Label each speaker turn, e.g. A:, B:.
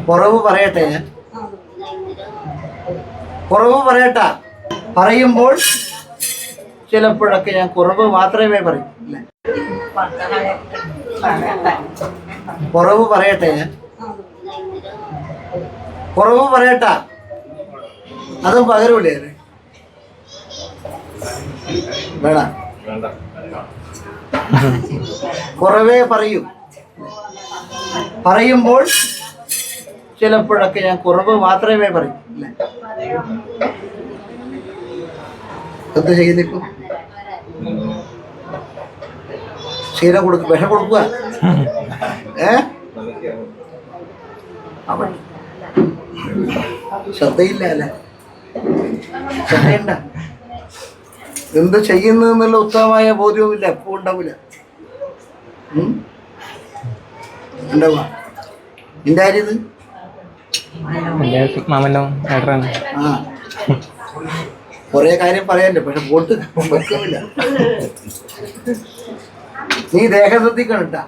A: കുറവ് പറയട്ടെ ഞാൻ, കുറവ് പറയട്ടാ. പറയുമ്പോൾ ചിലപ്പോഴൊക്കെ ഞാൻ കുറവ് മാത്രമേ പറയൂ. അല്ലേ, കുറവ് പറയട്ടെ ഞാൻ, കുറവ് പറയട്ടാ. അതും പകരൂലേ? വേണ, കുറവേ പറയൂ. പറയുമ്പോൾ ചിലപ്പോഴൊക്കെ ഞാൻ കുറവ് മാത്രമേ പറയൂ. അല്ലേ, എന്താ ചെയ്യുന്നിപ്പോ? ക്ഷീരം കൊടുക്കുക, വിഷം കൊടുക്കുക. അവൻ ശ്രദ്ധയില്ല അല്ലേ, ശ്രദ്ധയുണ്ട. എന്ത് ചെയ്യുന്നു എന്നുള്ള ഉത്തമമായ ബോധ്യവുമില്ല, എപ്പോ ഉണ്ടാവില്ല. ഉണ്ടാവുക നിന്റെ കാര്യം ഇത്. ആ, കൊറേ കാര്യം പറയാനുണ്ട്, പക്ഷെ പോട്ട് വെക്കുന്നില്ല. നീ ദേഹം ശ്രദ്ധിക്കണം കേട്ടാ.